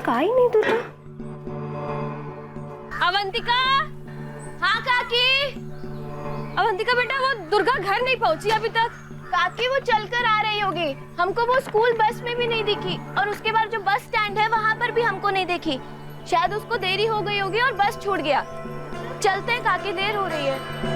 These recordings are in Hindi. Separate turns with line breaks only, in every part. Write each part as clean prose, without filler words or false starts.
तक आई नहीं दुर्गा।
अवंतिका, हाँ काकी। अवंतिका बेटा, वो दुर्गा घर नहीं पहुंची अभी तक।
काकी वो चलकर आ रही होगी, हमको वो स्कूल बस में भी नहीं दिखी, और उसके बाद जो बस स्टैंड है वहाँ पर भी हमको नहीं देखी। शायद उसको देरी हो गई होगी और बस छूट गया। चलते हैं काकी, देर हो रही है।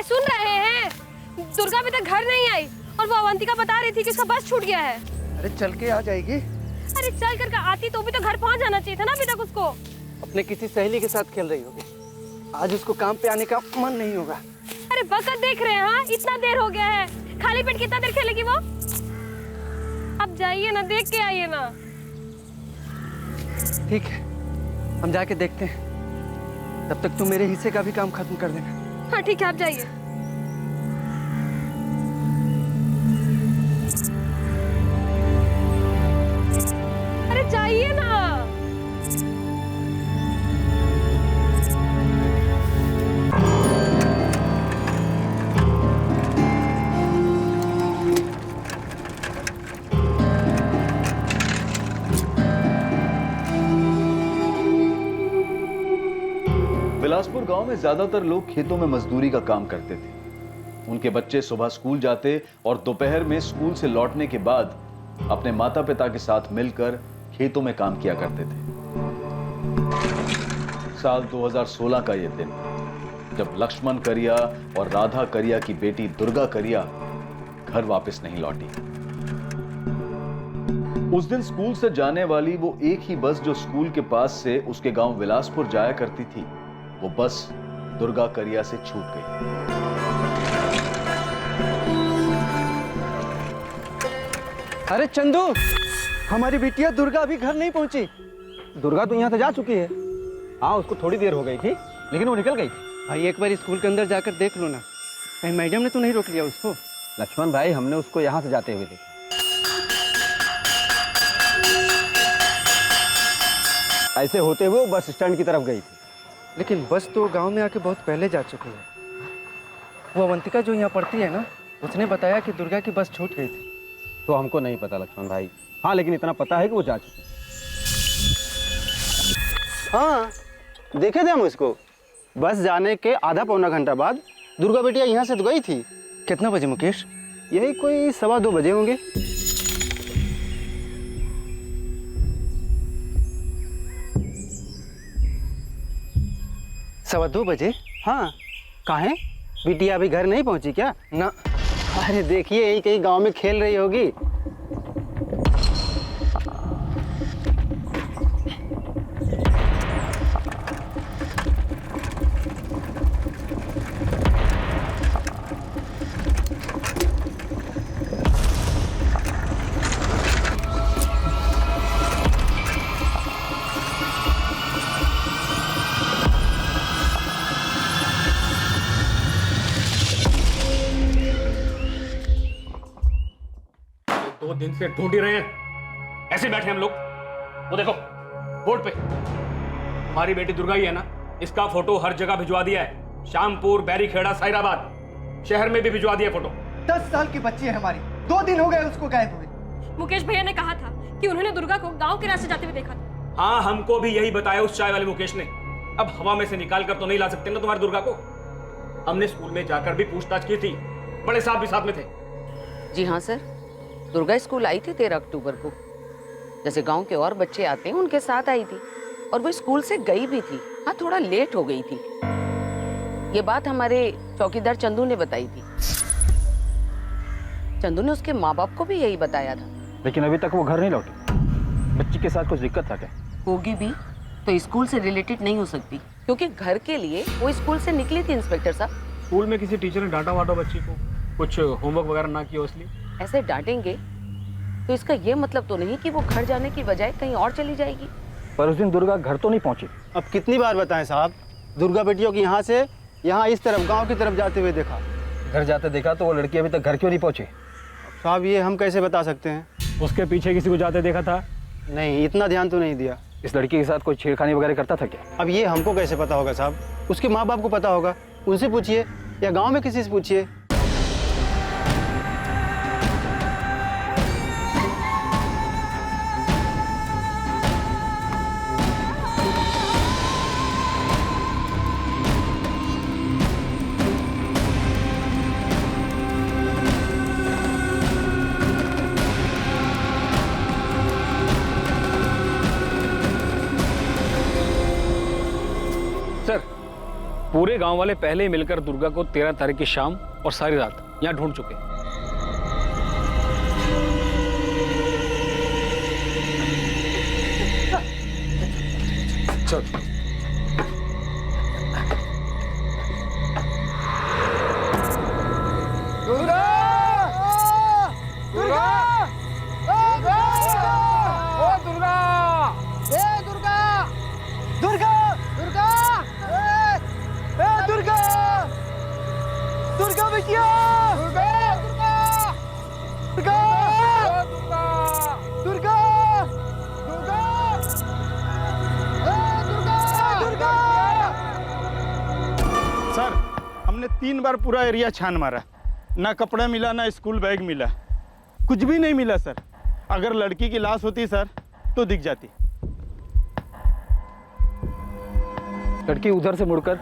सुन रहे हैं? दुर्गा अभी तक घर नहीं आई और वो अवंतिका बता रही थी कि उसका बस छूट गया है।
अरे चल के आ जाएगी।
अरे चल करके आती तो भी तो घर पहुंच जाना चाहिए था ना अभी तक उसको।
अपने किसी सहेली के साथ खेल रही होगी, आज उसको काम पे आने का मन नहीं होगा।
अरे वक्त देख रहे हैं, हाँ इतना देर हो गया है, खाली पेट कितना देर खेलेगी वो। अब जाइए ना, देख के आइए ना।
ठीक है, हम जाके देखते हैं, तब तक तुम मेरे हिस्से का भी काम खत्म कर देना।
हाँ ठीक है, आप जाइए। अरे जाइए ना।
बिलासपुर गांव में ज्यादातर लोग खेतों में मजदूरी का काम करते थे। उनके बच्चे सुबह स्कूल जाते और दोपहर में स्कूल से लौटने के बाद अपने माता पिता के साथ मिलकर खेतों में काम किया करते थे। साल 2016 का यह दिन, जब लक्ष्मण करिया और राधा करिया की बेटी दुर्गा करिया घर वापस नहीं लौटी। उस दिन स्कूल से जाने वाली वो एक ही बस जो स्कूल के पास से उसके गांव बिलासपुर जाया करती थी, वो बस दुर्गा करिया से छूट गई।
अरे चंदू, हमारी बिटिया दुर्गा अभी घर नहीं पहुंची।
दुर्गा तो यहाँ से जा चुकी है। हाँ, उसको थोड़ी देर हो गई थी, लेकिन वो निकल गई।
भाई एक बार स्कूल के अंदर जाकर देख लो ना, कहीं मैडम ने तो नहीं रोक लिया उसको।
लक्ष्मण भाई, हमने उसको यहाँ से जाते हुए देखा। ऐसे होते हुए वो बस स्टैंड की तरफ गई थी।
लेकिन बस तो गांव में आके बहुत पहले जा चुकी है। वो अवंतिका जो यहाँ पढ़ती है ना, उसने बताया कि दुर्गा की बस छूट गई थी।
तो हमको नहीं पता लक्ष्मण भाई। हाँ, लेकिन इतना पता है कि वो जा चुकी है। हाँ, देखे थे हम उसको। बस जाने के आधा पौना घंटा बाद दुर्गा बेटिया यहाँ से तो गई थी।
कितना बजे मुकेश?
यही कोई 2:15 बजे होंगे।
सवा 2 बजे?
हाँ, काहे? बिटिया अभी घर नहीं पहुंची क्या?
ना।
अरे देखिए, यही कहीं गांव में खेल रही होगी।
दिन से ढूंढ ही रहे हैं, ऐसे बैठे हम लोग। वो देखो बोर्ड पे, हमारी बेटी दुर्गा ही है ना, इसका फोटो हर जगह भिजवा दिया है। शामपुर, बैरीखेड़ा, साइराबाद, शहर में भी भिजवा दिया फोटो।
10 साल की बच्ची है हमारी, 2 दिन हो गए उसको गायब हुए।
मुकेश भैया ने कहा था कि उन्होंने दुर्गा को गांव के रास्ते जाते हुए देखा था।
हाँ, हमको भी यही बताया उस चाय वाले मुकेश ने। अब हवा में से निकाल कर तो नहीं ला सकते ना तुम्हारी दुर्गा को। हमने स्कूल में जाकर भी पूछताछ की थी, बड़े साहब भी साथ में थे।
जी हाँ सर, दुर्गा स्कूल आई थी 13 अक्टूबर को, जैसे गांव के और बच्चे आते हैं उनके साथ आई थी, और वो स्कूल से गई भी थी। हाँ, थोड़ा लेट हो गई थी। ये बात हमारे चौकीदार चंदू ने बताई थी। चंदू ने उसके माँ बाप को भी यही बताया था।
लेकिन अभी तक वो घर नहीं लौटी। बच्ची के साथ कुछ दिक्कत था क्या?
होगी भी तो स्कूल से रिलेटेड नहीं हो सकती, क्योंकि घर के लिए वो स्कूल से निकली थी इंस्पेक्टर साहब।
स्कूल में किसी टीचर ने डांटा वाटा बच्ची को, कुछ होमवर्क वगैरह ना किया इसलिए?
ऐसे डांटेंगे तो इसका ये मतलब तो नहीं कि वो घर जाने की बजाय कहीं और चली जाएगी।
पर उस दिन दुर्गा घर तो नहीं पहुंची।
अब कितनी बार बताएं साहब, दुर्गा बेटियों की यहाँ से यहाँ इस तरफ गांव की तरफ जाते हुए देखा।
घर जाते देखा तो वो लड़की अभी तक घर क्यों नहीं पहुंची?
साहब ये हम कैसे बता सकते हैं?
उसके पीछे किसी को जाते देखा था?
नहीं, इतना ध्यान तो नहीं दिया।
इस लड़की के साथ कोई छेड़खानी वगैरह करता था क्या?
अब ये हमको कैसे पता होगा साहब? उसके माँ बाप को पता होगा, उनसे पूछिए या गांव में किसी से पूछिए।
सर, पूरे गांव वाले पहले ही मिलकर दुर्गा को 13 तारीख की शाम और सारी रात यहाँ ढूंढ चुके हैं।
सर, हमने 3 बार पूरा एरिया छान मारा, ना कपड़ा मिला ना स्कूल बैग मिला, कुछ भी नहीं मिला सर। अगर लड़की की लाश होती सर तो दिख जाती।
लड़की उधर से मुड़कर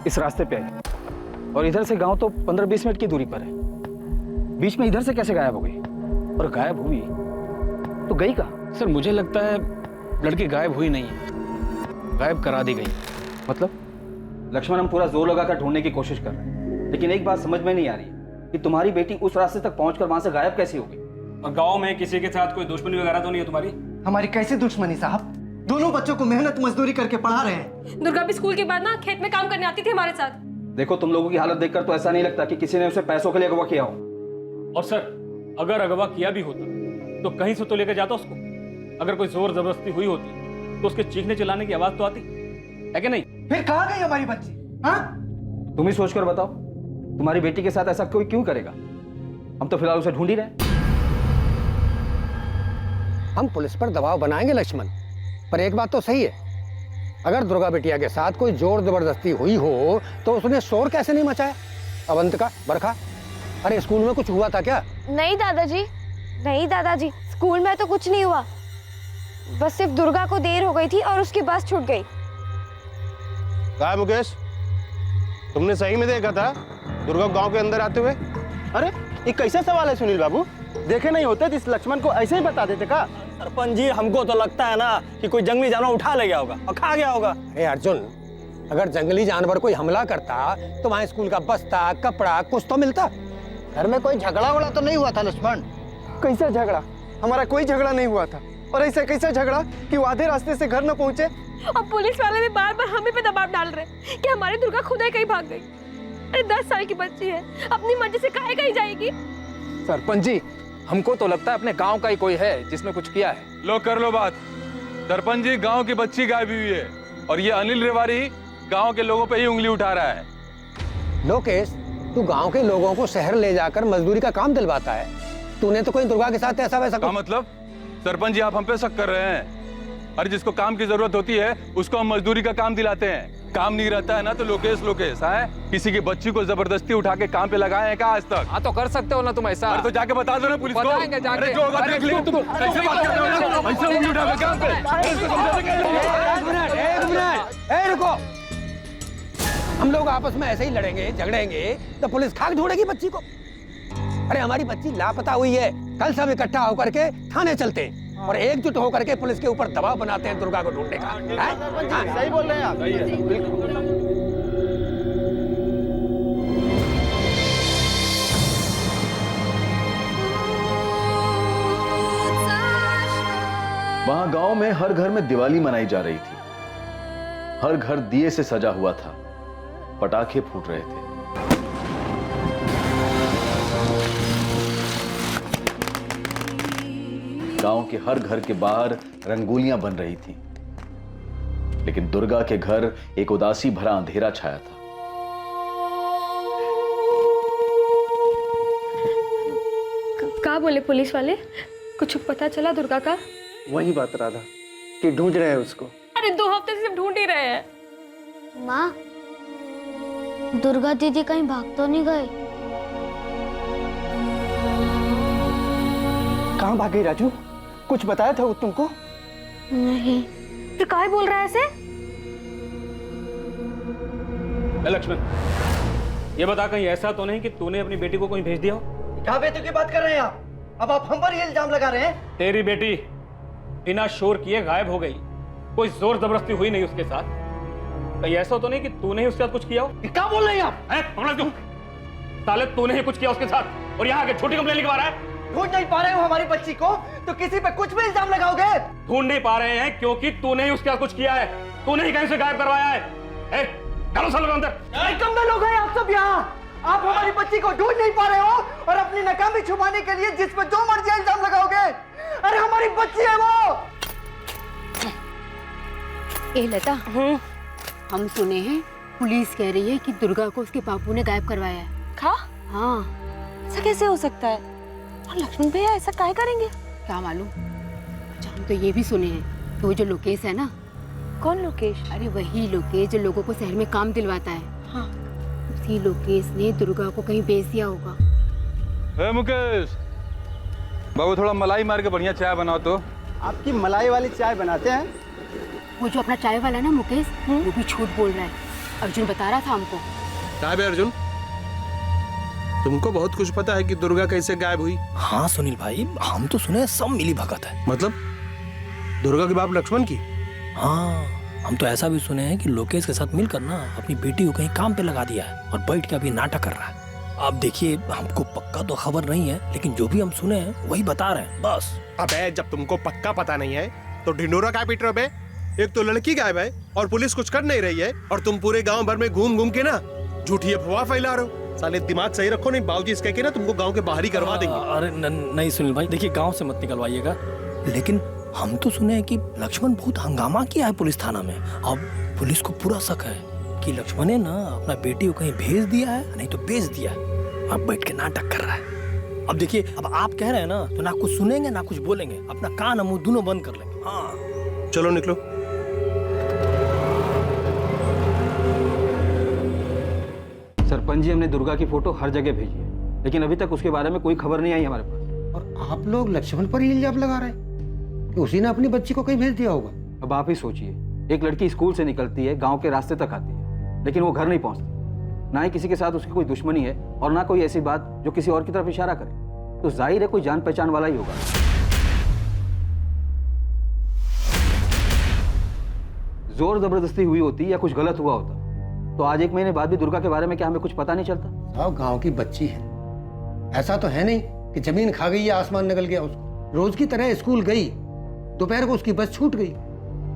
इस रास्ते पे आई और इधर से गांव तो 15-20 मिनट की दूरी पर है। बीच में इधर से कैसे गायब हो गई? और गायब हुई तो गई कहाँ?
सर, मुझे लगता है लड़की गायब हुई नहीं है, गायब करा दी गई।
मतलब? लक्ष्मण, हम पूरा जोर लगाकर ढूंढने की कोशिश कर रहे हैं, लेकिन एक बात समझ में नहीं आ रही कि तुम्हारी बेटी उस रास्ते तक पहुंचकर वहां से गायब कैसे हो गई?
और गांव में किसी के साथ कोई दुश्मनी वगैरह तो नहीं है तुम्हारी?
हमारी कैसे दुश्मनी साहब? दोनों बच्चों को मेहनत मजदूरी करके पढ़ा रहे हैं।
दुर्गा भी स्कूल के बाद ना खेत में काम करने आती थी हमारे साथ।
देखो, तुम लोगों की हालत देखकर तो ऐसा नहीं लगता कि किसी ने उसे पैसों के लिए अगवा किया हो।
और सर, अगर अगवा किया भी होता तो कहीं से तो लेकर जाता उसको। अगर कोई जोर जबरदस्ती हुई होती तो उसके चीखने चिल्लाने की आवाज तो आती है कि नहीं?
फिर कहाँ गई हमारी बच्ची? हाँ?
तुम ही सोच कर बताओ, तुम्हारी बेटी के साथ ऐसा कोई क्यों करेगा? हम तो फिलहाल उसे ढूंढ ही रहे हैं।
हम पुलिस पर दबाव बनाएंगे लक्ष्मण, पर एक बात तो सही है, अगर दुर्गा बिटिया के साथ कोई जोर जबरदस्ती हुई हो तो उसने शोर कैसे नहीं मचाया? अवंतिका, बरखा, अरे स्कूल में कुछ हुआ था क्या?
नहीं दादाजी, नहीं दादाजी, स्कूल में तो कुछ नहीं हुआ, बस सिर्फ दुर्गा को देर हो गई थी और उसकी बस छूट गई।
कहा मुकेश, तुमने सही में देखा था दुर्गा गांव के अंदर आते हुए? अरे ये कैसा सवाल है सुनील बाबू? देखे नहीं होते तो इस लक्ष्मण को ऐसे ही बता देते का?
सरपंच जी, हमको तो लगता है ना कि कोई जंगली जानवर उठा ले गया होगा और खा गया होगा।
अरे अर्जुन, अगर जंगली जानवर कोई हमला करता तो वहाँ स्कूल का बस्ता, कपड़ा कुछ तो मिलता।
घर में कोई झगड़ा वगड़ा तो नहीं हुआ था लक्ष्मण?
कैसा झगड़ा? हमारा कोई झगड़ा नहीं हुआ था। और ऐसा कैसा झगड़ा कि वो आधे रास्ते से घर न पहुंचे?
और पुलिस वाले भी बार बार हमें पे दबाव डाल रहे कि हमारी दुर्गा खुद ही कहीं भाग गई। अरे 10 साल की बच्ची है, अपनी मर्जी से काहे कहीं जाएगी?
सरपंच जी, हमको तो लगता है अपने गांव का ही कोई है जिसने कुछ किया है।
लो कर लो बात। सरपंच जी, गांव की बच्ची गायब हुई है और ये अनिल रेवारी गांव के लोगों पे ही उंगली उठा रहा है।
लोकेश, तू गांव के लोगों को शहर ले जाकर मजदूरी का काम दिलवाता है, तूने तो कोई दुर्गा के साथ ऐसा वैसा
क्या मतलब? सरपंच जी, आप हम पे शक कर रहे हैं? अरे जिसको काम की जरूरत होती है उसको हम मजदूरी का काम दिलाते हैं। काम नहीं रहता है ना तो लोकेश लोकेश है। किसी की बच्ची को जबरदस्ती उठा के काम पे लगाए हैं क्या आज तक?
हाँ तो कर सकते हो ना तुम ऐसा।
अरे तो जाके बता दो ना पुलिस को।
बताएंगे जाके।
अरे जो होगा देख लेंगे। तुम कैसे बात कर रहे हो? ऐसे उंगली उठा के काम पे।
एक मिनट, ए रुको। हम लोग आपस में ऐसे ही लड़ेंगे झगड़ेंगे तो पुलिस खाक ढूंढेगी बच्ची को। अरे हमारी बच्ची लापता हुई है, कल सब इकट्ठा होकर के थाने चलते हैं और एकजुट होकर के पुलिस के ऊपर दबाव बनाते हैं दुर्गा को ढूंढने का।
सही बोल रहे हैं आप।
वहां गांव में हर घर में दिवाली मनाई जा रही थी। हर घर दिए से सजा हुआ था, पटाखे फूट रहे थे। गांव के हर घर के बाहर रंगोलियां बन रही थीं। लेकिन दुर्गा के घर एक उदासी भरा अंधेरा छाया था।
क्या बोले पुलिस वाले? कुछ पता चला दुर्गा का?
वही बात राधा कि ढूंढ रहे हैं उसको।
अरे 2 हफ्ते से सिर्फ ढूंढ ही रहे हैं।
माँ, दुर्गा दीदी कहीं भाग तो नहीं गए?
कहाँ भाग गई राजू? कुछ बताया था वो तुमको?
नहीं।
फिर काहे बोल रहा है ऐसे?
लक्ष्मण, ये बता कहीं ऐसा तो नहीं कि तूने अपनी बेटी को कहीं भेज दिया हो?
क्या बेटी की बात कर रहे हैं आप? अब आप हम पर ही इल्जाम लगा रहे हैं।
तेरी बेटी बिना शोर किए गायब हो गई, कोई जोर जबरदस्ती हुई नहीं उसके साथ। कहीं ऐसा तो नहीं कि तूने ही उसके साथ कुछ किया हो?
क्या बोल रहे हैं आप?
पकड़ा क्यों? साले तूने ही कुछ किया उसके साथ और यहाँ आके छोटी कंप्लेन लिखवा रहा है।
ढूंढ नहीं पा रहे हो हमारी बच्ची को तो किसी पे कुछ भी इल्जाम लगाओगे?
ढूंढ नहीं पा रहे हैं क्योंकि तूने ही उसके साथ कुछ किया है, तूने ही कहीं से गायब करवाया है। डालो सालों अंदर।
कम लोग हैं आप सब यहाँ। आप हमारी बच्ची को ढूंढ नहीं पा रहे हो और अपनी नाकामी छुपाने के लिए जिस पे जो मर्जी इल्जाम लगाओगे। अरे हमारी बच्ची है वो।
ए लता, हम सुने हैं पुलिस कह रही है कि दुर्गा को उसके बापू ने गायब करवाया है।
क्या?
हाँ।
ऐसा कैसे हो सकता है? और लक्ष्मण भैया ऐसा काहे करेंगे?
क्या मालूम। अच्छा, हम तो ये भी सुने हैं कि वो जो लोकेश है ना।
कौन लोकेश?
अरे वही लोकेश जो लोगों को शहर में काम दिलवाता है।
हाँ।
उसी लोकेश ने दुर्गा को कहीं बेच दिया होगा।
ए मुकेश, बाबू थोड़ा मलाई मार के बढ़िया चाय बनाओ तो।
आपकी मलाई वाली चाय बनाते हैं?
वो जो अपना चाय वाला ना मुकेश, वो भी झूठ बोल रहा है। अर्जुन बता रहा था हमको।
क्या बे अर्जुन, तुमको बहुत कुछ पता है कि दुर्गा कैसे गायब हुई?
हाँ सुनील भाई, हम तो सुने सब मिली भगत है।
मतलब दुर्गा के बाप लक्ष्मण की?
हाँ, हम तो ऐसा भी सुने हैं कि लोकेश के साथ मिलकर ना अपनी बेटी को कहीं काम पे लगा दिया है और बैठ के अभी नाटक कर रहा है। अब देखिए, हमको पक्का तो खबर नहीं है, लेकिन जो भी हम सुने हैं वही बता रहे हैं बस।
अबे जब तुमको पक्का पता नहीं है तो ढिंडोरा क्या पीट रहे हो बे? एक तो लड़की गायब है और पुलिस कुछ कर नहीं रही है और तुम पूरे गांव भर में घूम घूम के ना झूठी अफवाह फैला रहे हो। साले दिमाग सही रखो, नहीं बाबूजी इसके के ना तुमको गांव के बाहर ही करवा देंगे।
अरे नहीं सुनील भाई, देखिए गांव से मत निकलवाइएगा, लेकिन हम तो सुने हैं कि लक्ष्मण बहुत हंगामा किया है पुलिस थाना में। अब पुलिस को पूरा शक है कि लक्ष्मण ने ना अपना बेटी को कहीं भेज दिया है, नहीं तो बेच दिया है। अब बैठ के नाटक कर रहा है। अब देखिए, अब आप कह रहे हैं ना तो ना कुछ सुनेंगे ना कुछ बोलेंगे, अपना कान मुंह दोनों बंद कर लेंगे। हाँ
चलो निकलो।
सरपंच जी, हमने दुर्गा की फोटो हर जगह भेजी है, लेकिन अभी तक उसके बारे में कोई खबर नहीं आई हमारे पास।
और आप लोग लक्ष्मण पर ही इल्जाम लगा रहे हैं कि उसी ने अपनी बच्ची को कहीं भेज दिया होगा।
अब आप ही सोचिए, एक लड़की स्कूल से निकलती है, गांव के रास्ते तक आती है, लेकिन वो घर नहीं पहुंचती। ना ही किसी के साथ उसकी कोई दुश्मनी है और ना कोई ऐसी बात जो किसी और की तरफ इशारा करे, तो जाहिर है कोई जान पहचान वाला ही होगा। जोर जबरदस्ती हुई होती या कुछ गलत हुआ होता तो आज 1 महीने बाद भी दुर्गा के बारे में क्या हमें कुछ पता नहीं चलता?
साहब, गांव की बच्ची है, ऐसा तो है नहीं कि जमीन खा गई या आसमान निकल गया उसको। रोज की तरह स्कूल गई, दोपहर को उसकी बस छूट गई।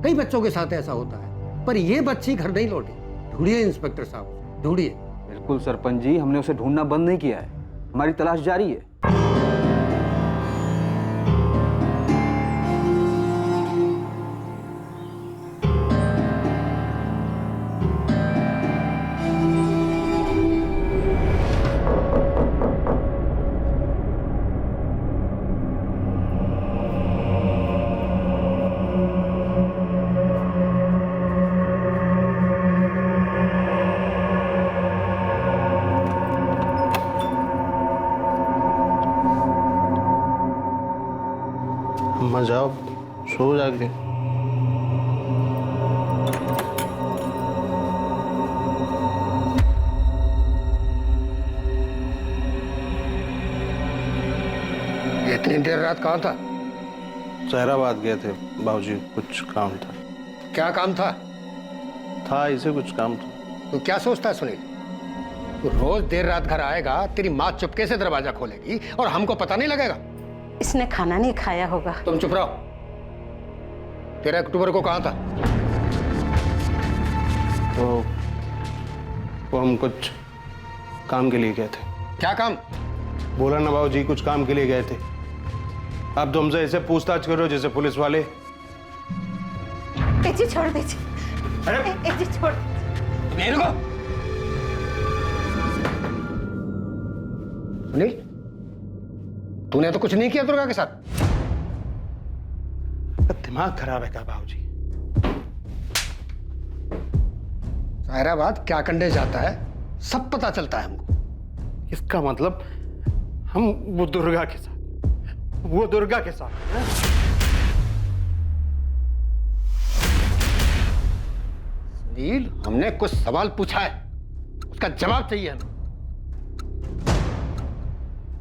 कई बच्चों के साथ ऐसा होता है, पर ये बच्ची घर नहीं लौटी। ढूंढिए इंस्पेक्टर साहब, ढूंढिए।
बिल्कुल सरपंच जी, हमने उसे ढूंढना बंद नहीं किया है, हमारी तलाश जारी है।
जाओ सो जाके।
इतनी देर रात कहाँ था?
सहराबाद गए थे बाबूजी, कुछ काम था।
क्या काम था?
था इसे कुछ काम था।
तो क्या सोचता है सुनील? तो रोज देर रात घर आएगा, तेरी माँ चुपके से दरवाजा खोलेगी और हमको पता नहीं लगेगा।
इसने खाना नहीं खाया होगा।
तुम चुप रहो। 13 अक्टूबर को कहाँ था?
वो हम कुछ काम के लिए गए थे।
क्या काम?
बोला ना बाबूजी, कुछ काम के लिए गए थे। अब तुमसे ऐसे पूछताछ करो जैसे पुलिस वाले।
जी छोड़ दीजिए। अरे जी छोड़ दीजिए।
नहीं रुको। सुनील, तूने तो कुछ नहीं किया दुर्गा के साथ?
दिमाग खराब है क्या बाबूजी?
सायराबाद क्या करने जाता है सब पता चलता है हमको।
इसका मतलब हम वो दुर्गा के साथ हैं?
सुनील, हमने कुछ सवाल पूछा है, उसका जवाब चाहिए हमें।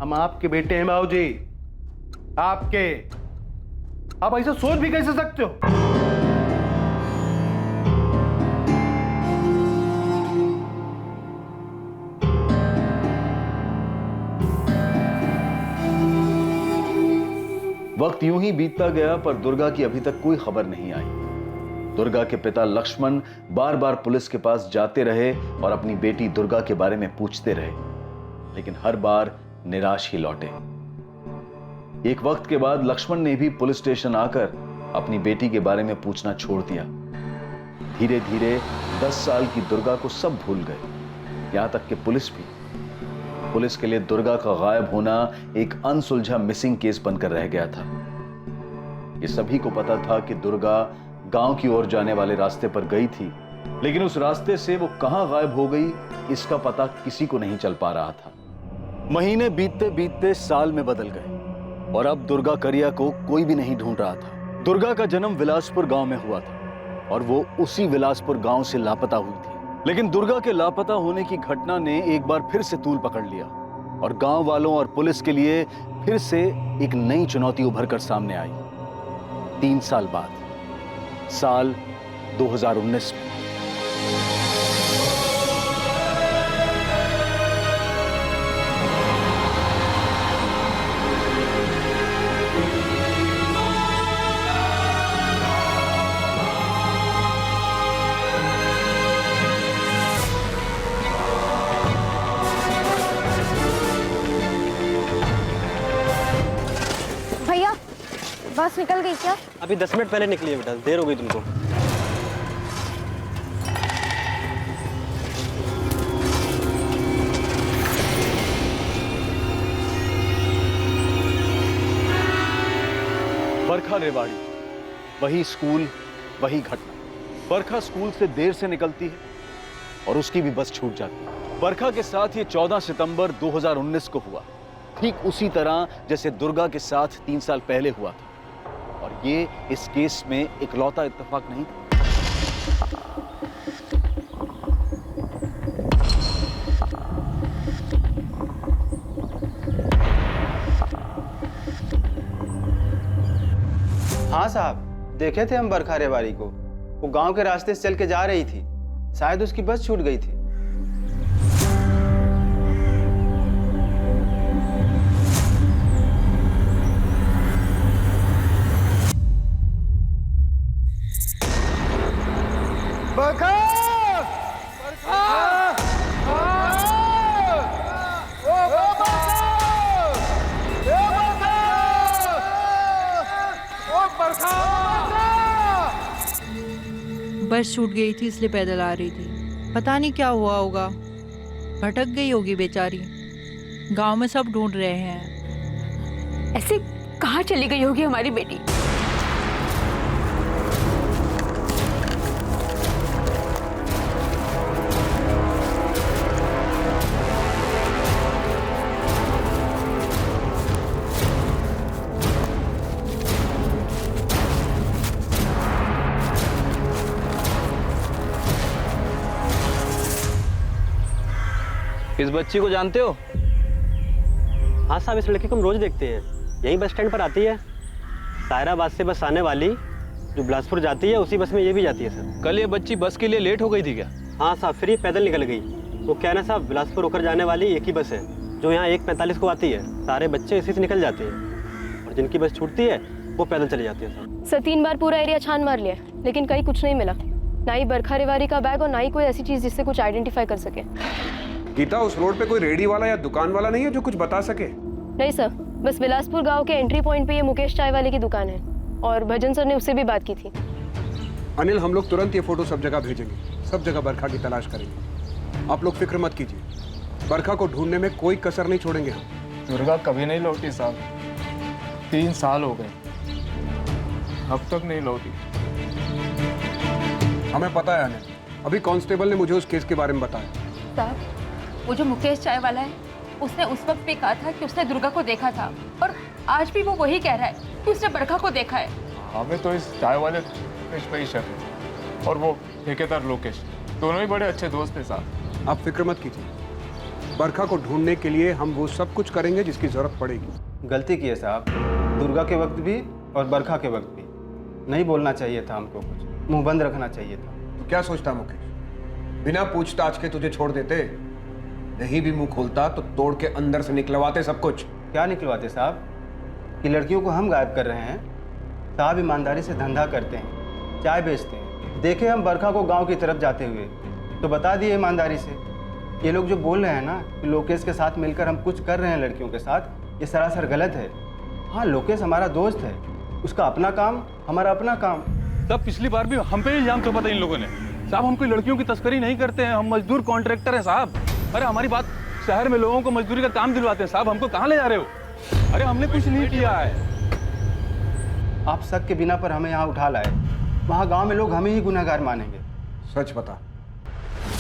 हम आपके बेटे हैं बाबूजी, आपके। आप ऐसा सोच भी कैसे सकते हो?
वक्त यूं ही बीतता गया पर दुर्गा की अभी तक कोई खबर नहीं आई। दुर्गा के पिता लक्ष्मण बार बार पुलिस के पास जाते रहे और अपनी बेटी दुर्गा के बारे में पूछते रहे, लेकिन हर बार निराश ही लौटे। एक वक्त के बाद लक्ष्मण ने भी पुलिस स्टेशन आकर अपनी बेटी के बारे में पूछना छोड़ दिया। धीरे धीरे 10 साल की दुर्गा को सब भूल गए, यहां तक कि पुलिस भी। पुलिस के लिए दुर्गा का गायब होना एक अनसुलझा मिसिंग केस बनकर रह गया था। ये सभी को पता था कि दुर्गा गांव की ओर जाने वाले रास्ते पर गई थी, लेकिन उस रास्ते से वो कहां गायब हो गई इसका पता किसी को नहीं चल पा रहा था। महीने बीतते बीतते साल में बदल गए और अब दुर्गा करिया को कोई भी नहीं ढूंढ रहा था। दुर्गा का जन्म विलासपुर गांव में हुआ था और वो उसी विलासपुर गांव से लापता हुई थी। लेकिन दुर्गा के लापता होने की घटना ने एक बार फिर से तूल पकड़ लिया और गांव वालों और पुलिस के लिए फिर से एक नई चुनौती उभर कर सामने आई। 3 साल बाद, साल 2019 में।
बस निकल गई क्या?
अभी 10 मिनट पहले निकली है बेटा, देर हो गई तुमको।
बरखा रेवाड़ी, वही स्कूल, वही घटना। बरखा स्कूल से देर से निकलती है और उसकी भी बस छूट जाती है। बरखा के साथ ये 14 सितंबर 2019 को हुआ, ठीक उसी तरह जैसे दुर्गा के साथ 3 साल पहले हुआ था। और ये इस केस में इकलौता इत्तेफाक नहीं था।
हाँ साहब, देखे थे हम बरखा रेवाड़ी को। वो गांव के रास्ते से चल के जा रही थी, शायद उसकी बस छूट गई थी।
बस छूट गई थी इसलिए पैदल आ रही थी। पता नहीं क्या हुआ होगा, भटक गई होगी बेचारी। गांव में सब ढूंढ रहे हैं।
ऐसे कहाँ चली गई होगी हमारी बेटी?
इस बच्ची को जानते हो? हाँ साहब, इस लड़की को हम रोज देखते हैं, यही बस स्टैंड पर आती है। सायराबाद से बस आने वाली जो बिलासपुर जाती है उसी बस में ये भी जाती है सर।
कल ये बच्ची बस के लिए लेट हो गई थी क्या?
हाँ साहब, फिर ये पैदल निकल गई। वो क्या है ना साहब, बिलासपुर होकर जाने वाली एक ही बस है जो यहाँ 1:45 को आती है। सारे बच्चे इसी से निकल जाते हैं और जिनकी बस छूटती है वो पैदल चले जाते हैं
सर। 3 बार पूरा एरिया छान मार लिया लेकिन कहीं कुछ नहीं मिला, ना ही बरखा रेवाड़ी का बैग और ना ही कोई ऐसी चीज जिससे कुछ आइडेंटिफाई कर सके।
गीता, उस रोड पे कोई रेडी वाला या दुकान वाला नहीं है जो कुछ बता सके?
नहीं सर, बस बिलासपुर गांव के एंट्री पॉइंट पे ये मुकेश चाय वाले की दुकान है और भजन सर ने उससे भी बात की थी।
अनिल, हम लोग तुरंत ये फोटो सब जगह भेजेंगे, सब जगह बरखा की तलाश करेंगे। आप लोग फिक्र मत कीजिए, बरखा को ढूंढने में कोई कसर नहीं छोड़ेंगे हम।
दुर्गा कभी नहीं लौटी साहब, 3 साल हो गए।
अब तक नहीं लौटी। हमें पता है अनिल, अभी कांस्टेबल ने मुझे उस केस के बारे में बताया।
साहब, वो जो मुकेश चाय वाला है, उसने उस वक्त भी कहा था कि उसने दुर्गा को देखा था, और आज भी वो वही कह रहा है कि उसने बरखा को देखा है।
हमें तो इस चाय वाले मुकेश पे ही शक है, और वो ठेकेदार लोकेश, दोनों ही बड़े अच्छे दोस्त हैं साहब।
आप फिक्र मत कीजिए, बरखा को ढूंढने के लिए हम वो सब कुछ करेंगे जिसकी जरूरत पड़ेगी।
गलती की है साहब, दुर्गा के वक्त भी और बरखा के वक्त भी। नहीं बोलना चाहिए था हमको, कुछ मुंह बंद रखना चाहिए था।
तो क्या सोचता मुकेश, बिना पूछताछ के तुझे छोड़ देते? नहीं भी मुंह खोलता तो तोड़ के अंदर से निकलवाते सब कुछ।
क्या निकलवाते साहब? कि लड़कियों को हम गायब कर रहे हैं? साहब ईमानदारी से धंधा करते हैं, चाय बेचते हैं। देखे हम बरखा को गांव की तरफ जाते हुए तो बता दिए ईमानदारी से। ये लोग जो बोल रहे हैं ना कि लोकेश के साथ मिलकर हम कुछ कर रहे हैं लड़कियों के साथ, ये सरासर गलत है। हाँ, लोकेश हमारा दोस्त है, उसका अपना काम, हमारा अपना काम।
तब पिछली बार भी हम पे इल्जाम थोपा था इन लोगों ने। साहब, हम कोई लड़कियों की तस्करी नहीं करते हैं, हम मजदूर कॉन्ट्रैक्टर हैं साहब। अरे हमारी बात, शहर में लोगों को मजदूरी का काम दिलवाते हैं साहब, हमको कहाँ ले जा रहे हो? अरे हमने कुछ नहीं किया है।
आप शक के बिना पर हमें यहाँ उठा लाए, वहाँ गांव में लोग हमें ही गुनहगार मानेंगे।
सच बता,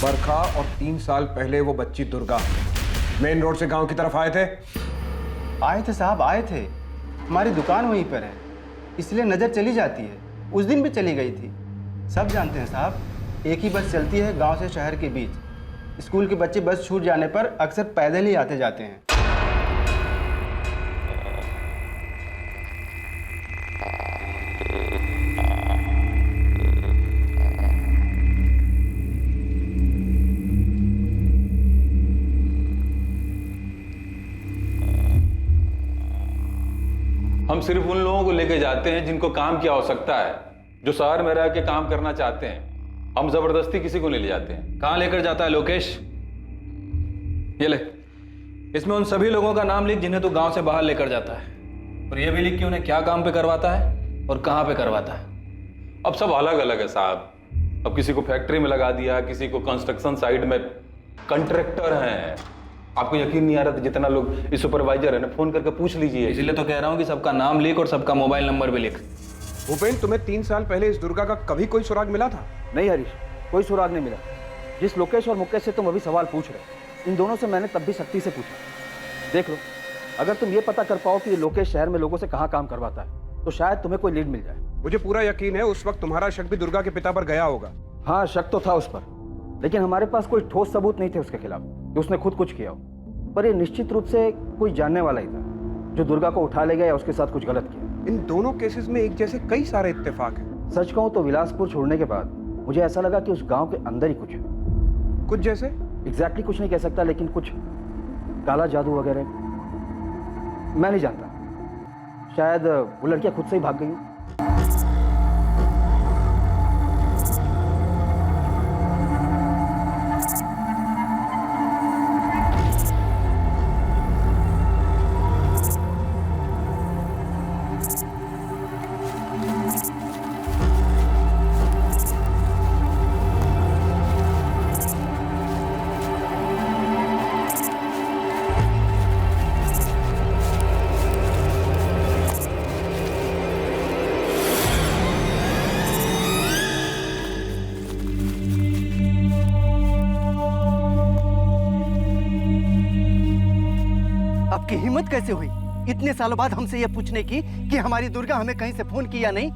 बरखा और 3 साल पहले वो बच्ची दुर्गा मेन रोड से गांव की तरफ आए थे?
आए थे साहब, आए थे। हमारी दुकान वहीं पर है, इसलिए नज़र चली जाती है। उस दिन भी चली गई थी। सब जानते हैं साहब, एक ही बस चलती है गांव से शहर के बीच। स्कूल के बच्चे बस छूट जाने पर अक्सर पैदल ही आते जाते हैं।
हम सिर्फ उन लोगों को लेके जाते हैं जिनको काम की आवश्यकता है, जो शहर में रह के काम करना चाहते हैं। हम जबरदस्ती किसी को नहीं ले जाते हैं।
कहाँ लेकर जाता है लोकेश? ये ले, इसमें उन सभी लोगों का नाम लिख जिन्हें तू गांव से बाहर लेकर जाता है, और ये भी लिख कि उन्हें क्या काम पे करवाता है और कहाँ पे करवाता है।
अब सब अलग अलग है साहब। अब किसी को फैक्ट्री में लगा दिया, किसी को कंस्ट्रक्शन साइट में कॉन्ट्रैक्टर हैं। आपको यकीन नहीं आ रहा था जितना लोग इस सुपरवाइजर है ना, फोन करके पूछ लीजिए।
इसलिए तो कह रहा हूँ कि सबका नाम लिख और सबका मोबाइल नंबर भी लिख।
भूपेन, तुम्हें 3 साल पहले इस दुर्गा का कभी कोई सुराग मिला था?
नहीं हरीश, कोई सुराग नहीं मिला। जिस लोकेश और मुकेश से तुम अभी सवाल पूछ रहे, इन दोनों से मैंने तब भी सख्ती से पूछा। देख लो, अगर तुम ये पता कर पाओ कि ये लोकेश शहर में लोगों से कहाँ काम करवाता है, तो शायद तुम्हें कोई लीड मिल जाए।
मुझे पूरा यकीन है उस वक्त तुम्हारा शक भी दुर्गा के पिता पर गया होगा।
हाँ, शक तो था उस पर, लेकिन हमारे पास कोई ठोस सबूत नहीं थे उसके खिलाफ कि उसने खुद कुछ किया हो। पर ये निश्चित रूप से कोई जानने वाला ही था जो दुर्गा को उठा ले गया या उसके साथ कुछ गलत किया।
इन दोनों केसेस में एक जैसे कई सारे इत्तेफाक हैं।
सच कहूँ तो विलासपुर छोड़ने के बाद मुझे ऐसा लगा कि उस गांव के अंदर ही कुछ है।
कुछ जैसे?
एग्जैक्टली कुछ नहीं कह सकता, लेकिन कुछ काला जादू वगैरह मैं नहीं जानता। शायद वो लड़कियां खुद से ही भाग गई।
आपकी हिम्मत कैसे हुई इतने सालों बाद हमसे यह पूछने की कि हमारी दुर्गा हमें कहीं से फोन किया नहीं?